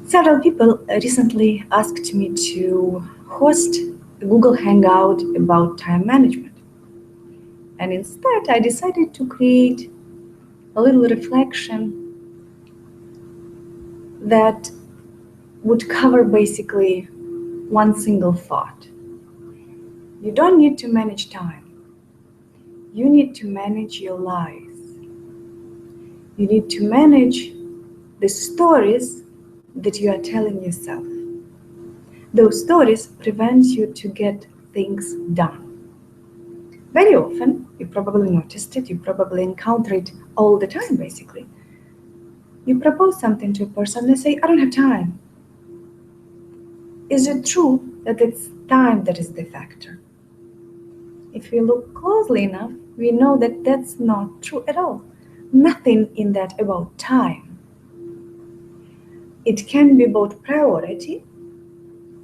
Several people recently asked me to host a Google Hangout about time management. And instead, I decided to create a little reflection that would cover basically one single thought. You don't need to manage time. You need to manage your lies. You need to manage the stories that you are telling yourself. Those stories prevent you to get things done. Very often, you probably noticed it, you probably encounter it all the time basically. You propose something to a person, they say, I don't have time. Is it true that it's time that is the factor? If we look closely enough, we know that that's not true at all. Nothing in that about time. It can be about priority.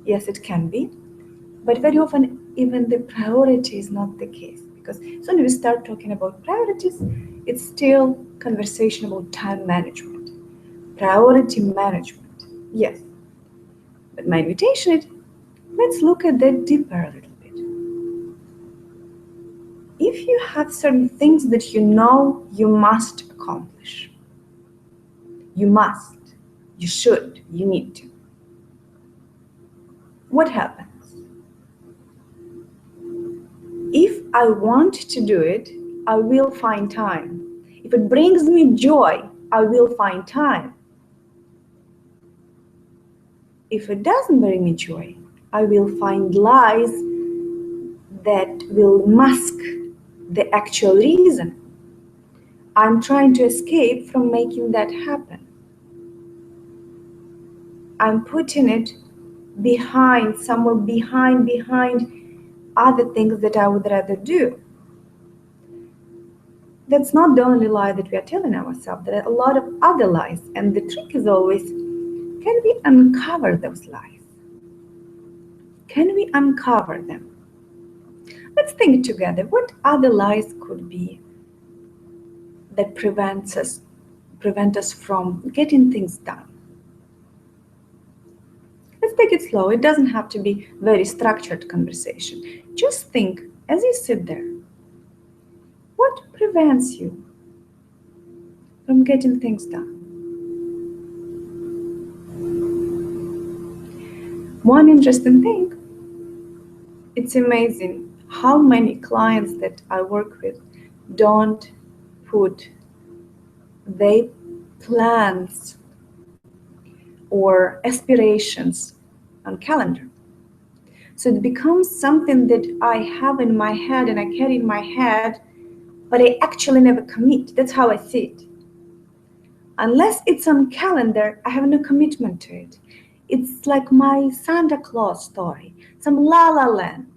Yes, it can be. But very often, even the priority is not the case. Because as soon as we start talking about priorities, it's still conversation about time management. Priority management. Yes. But my invitation is, let's look at that deeper a little bit. If you have certain things that you know you must accomplish, you must, you should, you need to, what happens? If I want to do it, I will find time. If it brings me joy, I will find time. If it doesn't bring me joy, I will find lies that will mask the actual reason. I'm trying to escape from making that happen. I'm putting it behind, somewhere behind other things that I would rather do. That's not the only lie that we are telling ourselves. There are a lot of other lies, and the trick is always, can we uncover those lies? Can we uncover them? Let's think together. What other lies could be that prevent us from getting things done? Let's take it slow. It doesn't have to be very structured conversation. Just think as you sit there. What prevents you from getting things done? One interesting thing, it's amazing how many clients that I work with don't put their plans or aspirations on calendar. So it becomes something that I have in my head and I carry in my head, but I actually never commit. That's how I see it. Unless it's on calendar, I have no commitment to it. It's like my Santa Claus story, some la la land.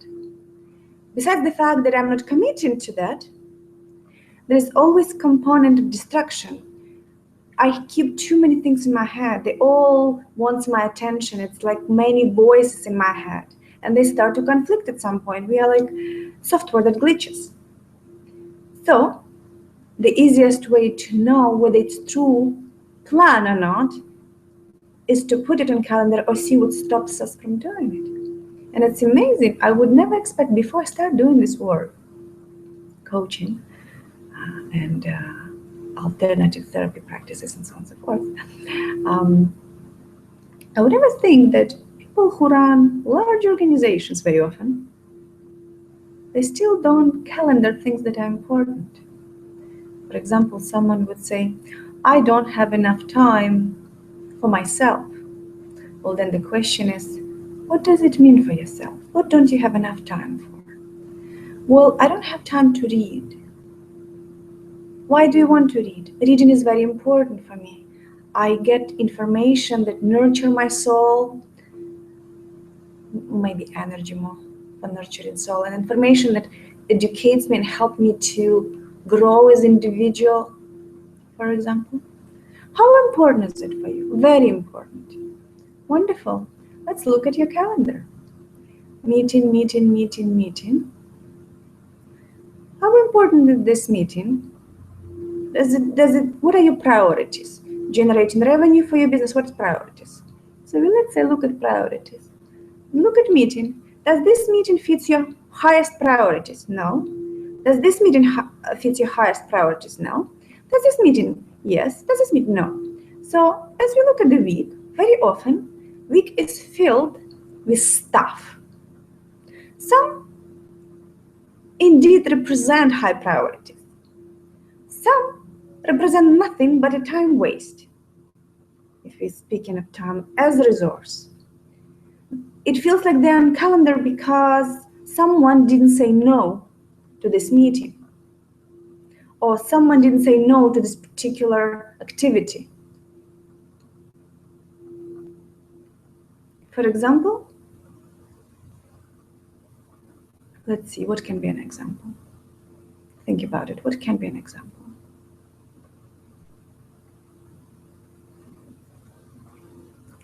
Besides the fact that I'm not committing to that, there's always a component of distraction. I keep too many things in my head. They all want my attention. It's like many voices in my head. And they start to conflict at some point. We are like software that glitches. So the easiest way to know whether it's true plan or not is to put it on calendar or see what stops us from doing it. And it's amazing. I would never expect before I start doing this work, coaching and alternative therapy practices and so on and so forth. I would never think that people who run large organizations very often, they still don't calendar things that are important. For example, someone would say, I don't have enough time for myself. Well, then the question is, what does it mean for yourself? What don't you have enough time for? Well, I don't have time to read. Why do you want to read? Reading is very important for me. I get information that nurture my soul, maybe energy more for nurturing soul, and information that educates me and helps me to grow as an individual, for example. How important is it for you? Very important. Wonderful. Let's look at your calendar. Meeting. How important is this meeting? What are your priorities? generating revenue for your business. What's priorities? So let's say look at priorities. Look at meeting. Does this meeting fit your highest priorities? No. Does this meeting fit your highest priorities? No. Does this meeting? Yes. Does this meeting? No. So as we look at the week, very often, week is filled with stuff. Some indeed represent high priorities. Some represent nothing but a time waste. If we're speaking of time as a resource, it feels like they're on calendar because someone didn't say no to this meeting, or someone didn't say no to this particular activity. For example, let's see, what can be an example? Think about it. What can be an example?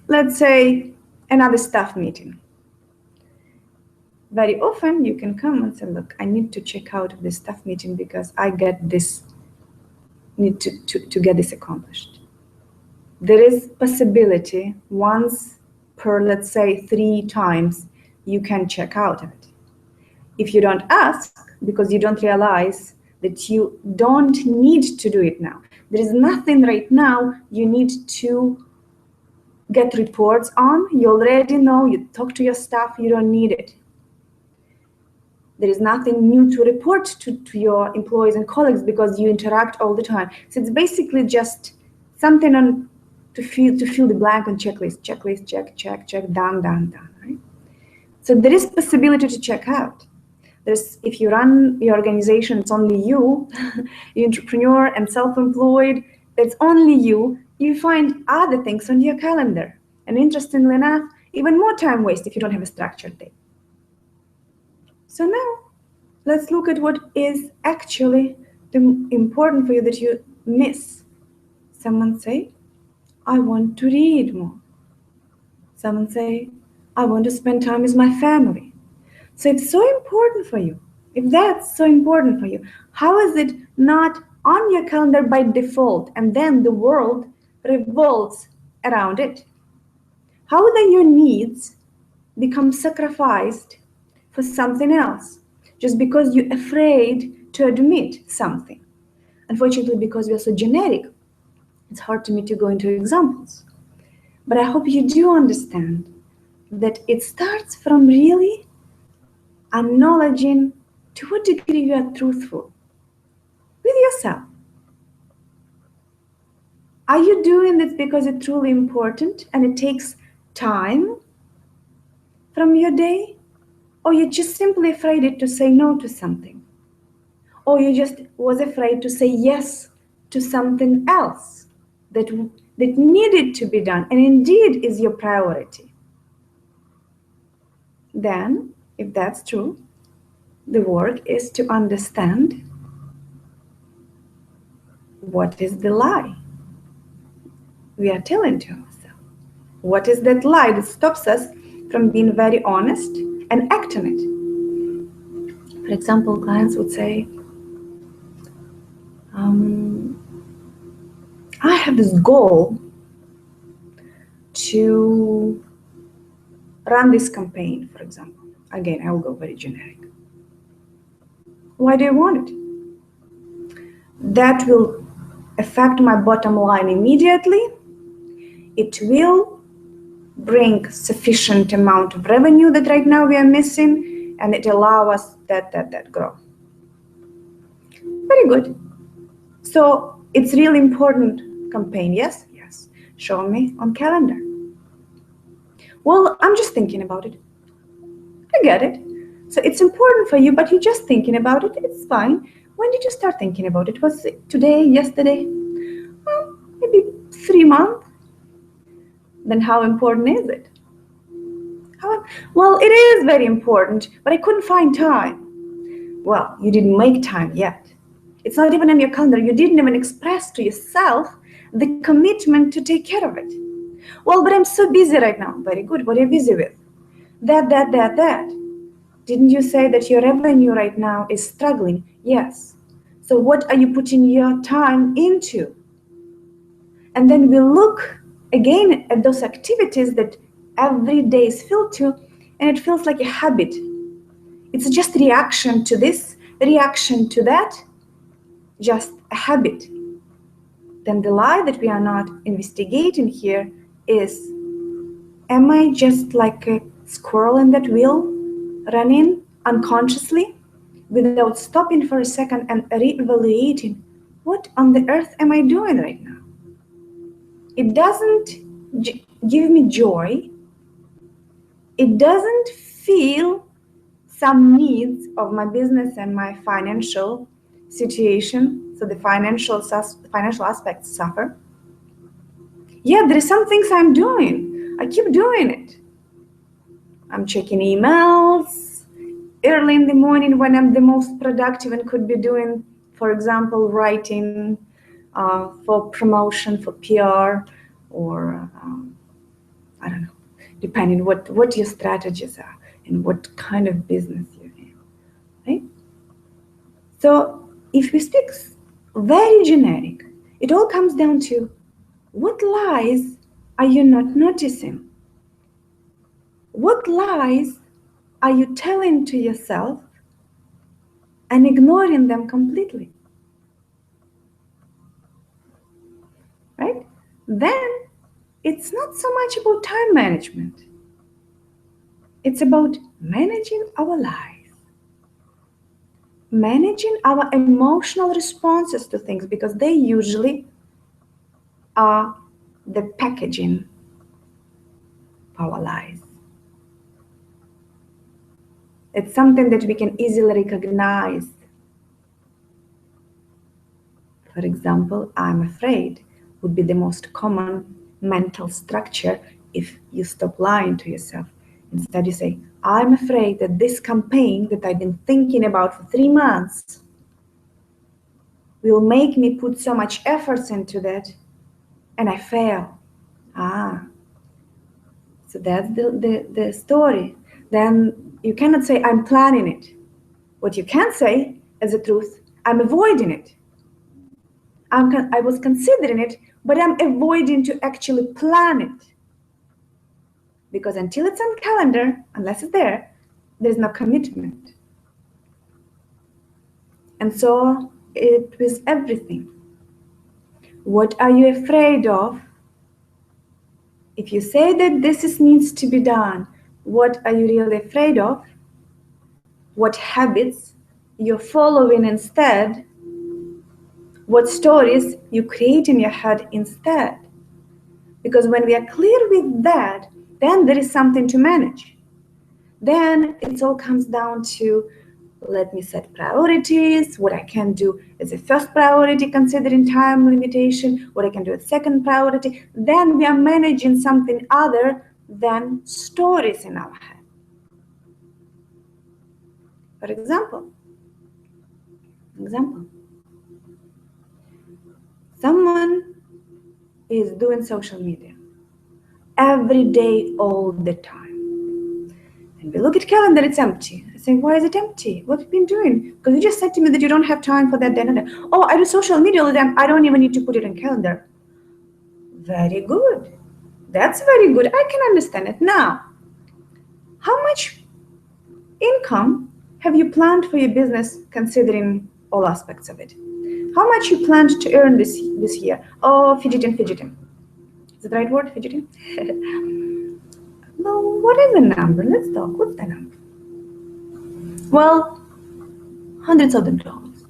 Let's say another staff meeting. Very often you can come and say, look, I need to check out of this staff meeting because I get this, need to get this accomplished. There is possibility once per, let's say, 3 times you can check out of it. If you don't ask, because you don't realize that you don't need to do it now. There is nothing right now you need to get reports on. You already know, you talk to your staff, you don't need it. There is nothing new to report to your employees and colleagues because you interact all the time. So it's basically just something on to fill the blank on checklist, check, done, right? So there is possibility to check out. If you run your organization, it's only you, you're entrepreneur and self-employed, it's only you find other things on your calendar. And interestingly enough, even more time waste if you don't have a structured day. So now, let's look at what is actually important for you that you miss. Someone say, I want to read more. Someone say, I want to spend time with my family. So it's so important for you. If that's so important for you, how is it not on your calendar by default and then the world revolves around it? How then your needs become sacrificed for something else just because you're afraid to admit something? Unfortunately, because we are so generic, it's hard to me to go into examples. But I hope you do understand that it starts from really acknowledging to what degree you are truthful with yourself. Are you doing this because it's truly important and it takes time from your day? Or you're just simply afraid to say no to something? Or you just was afraid to say yes to something else that needed to be done and indeed is your priority? Then, if that's true, the work is to understand what is the lie we are telling to ourselves. What is that lie that stops us from being very honest and act on it? For example, clients would say, I have this goal to run this campaign, for example. Again, I will go very generic. Why do you want it? That will affect my bottom line immediately. It will bring sufficient amount of revenue that right now we are missing, and it allow us that grow. Very good. So it's really important campaign, yes? Yes. Show me on calendar. Well, I'm just thinking about it. I get it. So it's important for you, but you're just thinking about it. It's fine. When did you start thinking about it? Was it today, yesterday? Well, maybe 3 months. Then how important is it? Well, it is very important, but I couldn't find time. Well, you didn't make time yet. It's not even on your calendar. You didn't even express to yourself the commitment to take care of it. Well, but I'm so busy right now. Very good. What are you busy with? That. Didn't you say that your revenue right now is struggling? Yes. So what are you putting your time into? And then we look again at those activities that every day is filled to, and it feels like a habit. It's just reaction to this, reaction to that, just a habit. Then the lie that we are not investigating here is, am I just like a squirrel in that wheel, running unconsciously, without stopping for a second and re-evaluating, what on the earth am I doing right now? It doesn't give me joy. It doesn't feel some needs of my business and my financial situation. So the financial aspects suffer. Yeah, there are some things I'm doing. I keep doing it. I'm checking emails early in the morning when I'm the most productive and could be doing, for example, writing for promotion, for PR, or I don't know, depending what your strategies are and what kind of business you're in, right? So if we speak very generic, it all comes down to what lies are you not noticing? What lies are you telling to yourself and ignoring them completely? Right? Then it's not so much about time management. It's about managing our lives, managing our emotional responses to things, because they usually are the packaging of our lives. It's something that we can easily recognize. For example, I'm afraid would be the most common mental structure if you stop lying to yourself. Instead, you say, I'm afraid that this campaign that I've been thinking about for 3 months will make me put so much efforts into that and I fail. So that's the story. Then you cannot say, I'm planning it. What you can say as a truth, I'm avoiding it. I was considering it, but I'm avoiding to actually plan it. Because until it's on calendar, unless it's there, there's no commitment. And so it was everything. What are you afraid of? If you say that this needs to be done, what are you really afraid of? What habits you're following instead? What stories you create in your head instead? Because when we are clear with that, then there is something to manage. Then it all comes down to, let me set priorities, what I can do as a first priority considering time limitation, what I can do as second priority. Then we are managing something other than stories in our head. For example, someone is doing social media every day, all the time. And we look at calendar, it's empty. I say, why is it empty? What have you been doing? Because you just said to me that you don't have time for that, that. Oh, I do social media all the time. I don't even need to put it on calendar. Very good. That's very good. I can understand it. Now, how much income have you planned for your business considering all aspects of it? How much you planned to earn this year? Oh, fidgeting. Is it the right word, fidgeting? Well, what is the number? Let's talk. What's the number? Well, $100,000.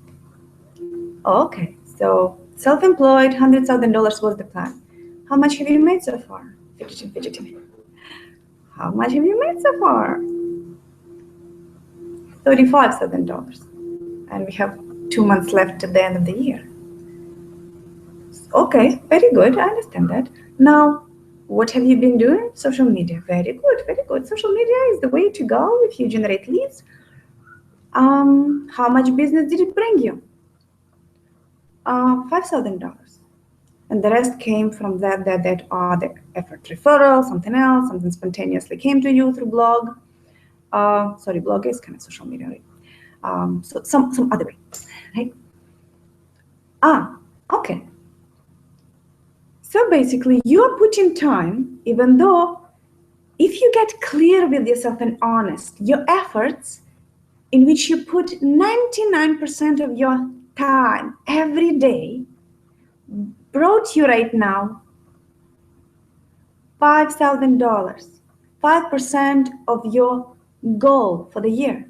Okay, so self-employed, $100,000 was the plan. How much have you made so far? Fidgeting. How much have you made so far? $35,000. And we have 2 months left at the end of the year. Okay, very good. I understand that. Now, what have you been doing? Social media. Very good. Social media is the way to go if you generate leads. How much business did it bring you? $5,000. And the rest came from that are the effort referral, something else, something spontaneously came to you through blog. Blog is kind of social media, right? So some other way, right? Okay. So basically, you're putting time, even though if you get clear with yourself and honest, your efforts in which you put 99% of your time every day brought you right now $5,000, 5% of your goal for the year.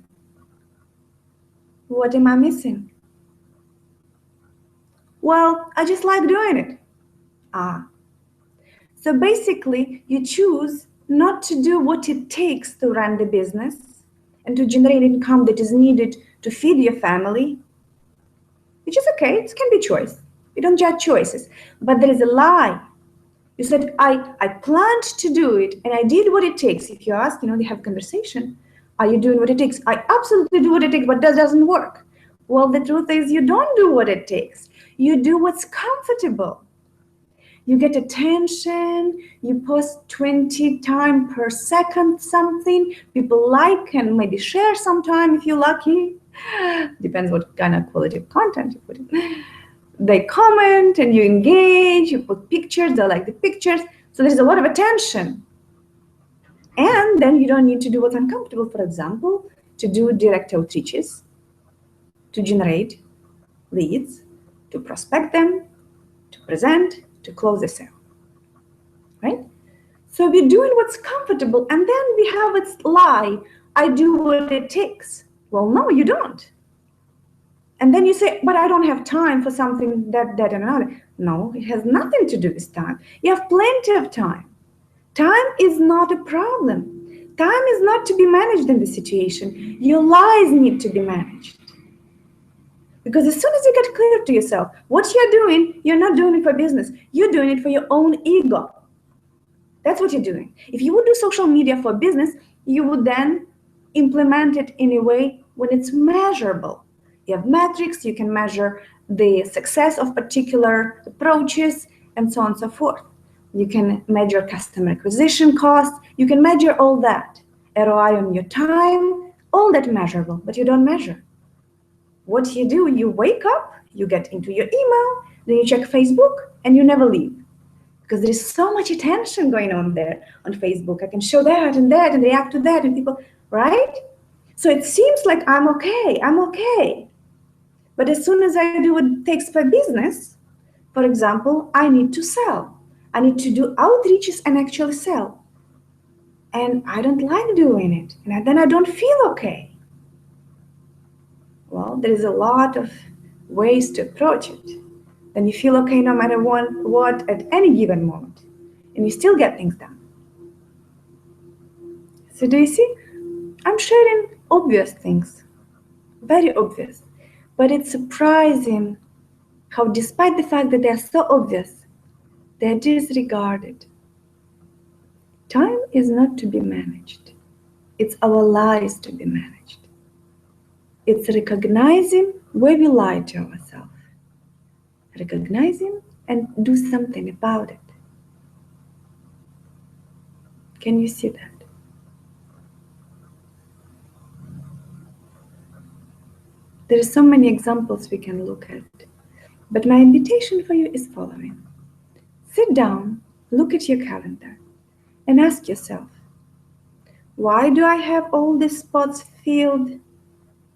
What am I missing? Well, I just like doing it. So basically, you choose not to do what it takes to run the business and to generate income that is needed to feed your family, which is okay, it can be choice. We don't judge choices, but there is a lie. You said, I planned to do it and I did what it takes. If you ask, they have a conversation. Are you doing what it takes? I absolutely do what it takes, but that doesn't work. Well, the truth is you don't do what it takes. You do what's comfortable. You get attention, you post 20 times per second something, people like and maybe share sometime if you're lucky. Depends what kind of quality of content you put in. They comment and you engage, you put pictures, they like the pictures. So there's a lot of attention. And then you don't need to do what's uncomfortable, for example, to do direct outreaches, to generate leads, to prospect them, to present, to close the sale, right? So we're doing what's comfortable, and then we have its lie, I do what it takes. Well, no, you don't. And then you say, but I don't have time for something that, and another. No, it has nothing to do with time. You have plenty of time. Time is not a problem. Time is not to be managed in this situation. Your lies need to be managed. Because as soon as you get clear to yourself, what you're doing, you're not doing it for business. You're doing it for your own ego. That's what you're doing. If you would do social media for business, you would then implement it in a way when it's measurable. You have metrics, you can measure the success of particular approaches, and so on and so forth. You can measure customer acquisition costs, you can measure all that. ROI on your time, all that measurable, but you don't measure. What you do, you wake up, you get into your email, then you check Facebook, and you never leave. Because there is so much attention going on there on Facebook. I can show that and react to that, and people, right? So it seems like I'm okay. But as soon as I do what it takes for business, for example, I need to sell. I need to do outreaches and actually sell. And I don't like doing it. And then I don't feel okay. Well, there is a lot of ways to approach it. Then you feel okay no matter what at any given moment. And you still get things done. So do you see? I'm sharing obvious things. Very obvious. But it's surprising how despite the fact that they are so obvious, they're disregarded. Time is not to be managed. It's our lives to be managed. It's recognizing where we lie to ourselves. Recognizing and do something about it. Can you see that? There are so many examples we can look at, but my invitation for you is following. Sit down, look at your calendar, and ask yourself, why do I have all these spots filled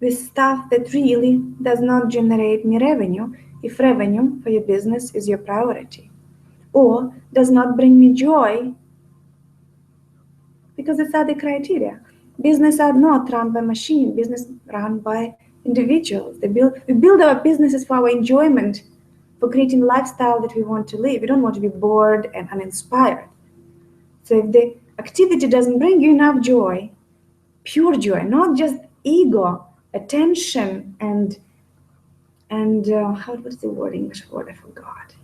with stuff that really does not generate me revenue if revenue for your business is your priority, or does not bring me joy because it's other criteria. Business are not run by machine, business run by individuals. We build our businesses for our enjoyment, for creating a lifestyle that we want to live. We don't want to be bored and uninspired. So if the activity doesn't bring you enough joy, pure joy, not just ego, attention, and what's the word, English word? I forgot.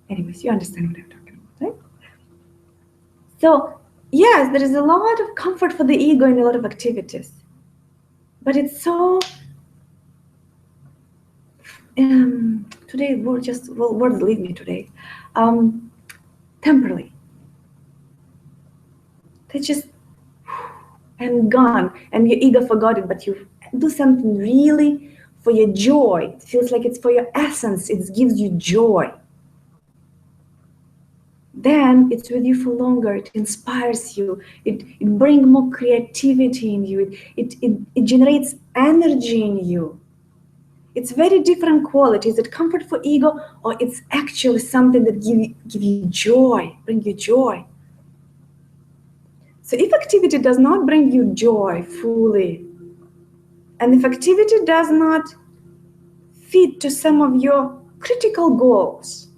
Anyways, you understand what I'm talking about, right? So yes, there is a lot of comfort for the ego in a lot of activities, but it's so today words leave me today. Temporarily. They just and gone, and your ego forgot it, but you do something really for your joy. It feels like it's for your essence. It gives you joy. then it's with you for longer. It inspires you. It brings more creativity in you. It generates energy in you. It's very different quality. Is it comfort for ego, or it's actually something that give you joy, bring you joy? So if activity does not bring you joy fully, and if activity does not fit to some of your critical goals,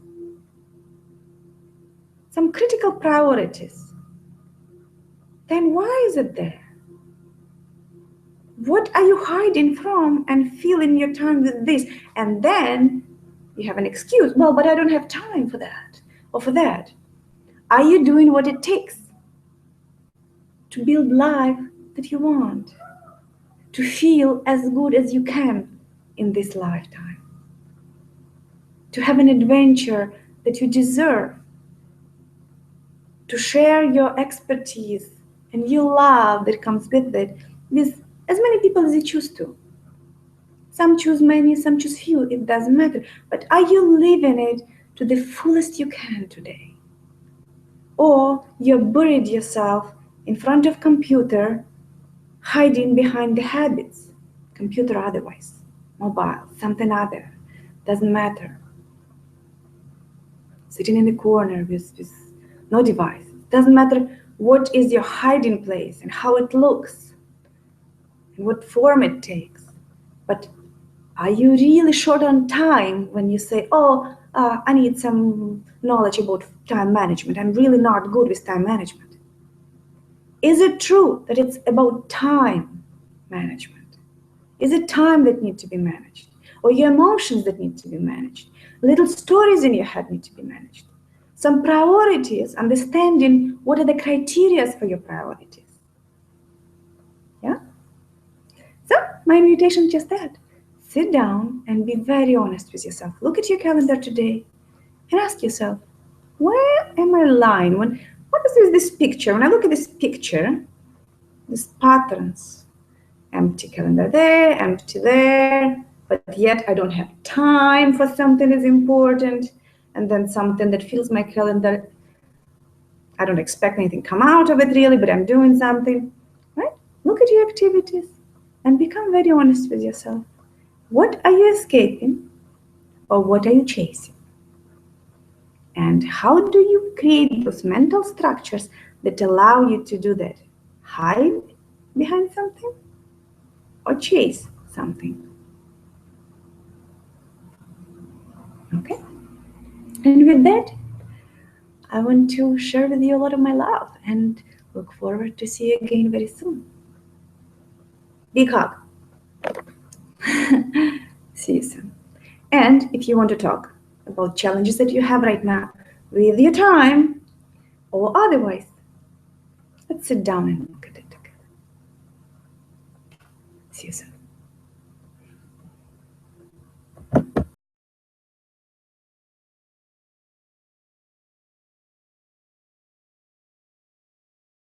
some critical priorities, then why is it there? What are you hiding from and filling your time with this? And then you have an excuse. Well, but I don't have time for that or for that. Are you doing what it takes to build life that you want? To feel as good as you can in this lifetime? To have an adventure that you deserve? To share your expertise and your love that comes with it with as many people as you choose to. Some choose many, some choose few, it doesn't matter. But are you living it to the fullest you can today? Or you're buried yourself in front of computer, hiding behind the habits, computer otherwise, mobile, something other, doesn't matter. Sitting in the corner with no device, doesn't matter what is your hiding place and how it looks and what form it takes. But are you really short on time when you say, I need some knowledge about time management. I'm really not good with time management. Is it true that it's about time management? Is it time that needs to be managed? Or your emotions that need to be managed? Little stories in your head need to be managed. Some priorities, understanding what are the criteria for your priorities. Yeah? So my invitation is just that. Sit down and be very honest with yourself. Look at your calendar today and ask yourself, where am I lying? What is this picture? When I look at this picture, these patterns, empty calendar there, empty there, but yet I don't have time for something that's important, and then something that fills my calendar. I don't expect anything come out of it really, but I'm doing something, right? Look at your activities and become very honest with yourself. What are you escaping, or what are you chasing? And how do you create those mental structures that allow you to do that? Hide behind something or chase something? Okay? And with that, I want to share with you a lot of my love and look forward to see you again very soon. Big hug. See you soon. And if you want to talk about challenges that you have right now with your time or otherwise, let's sit down and look at it together. See you soon.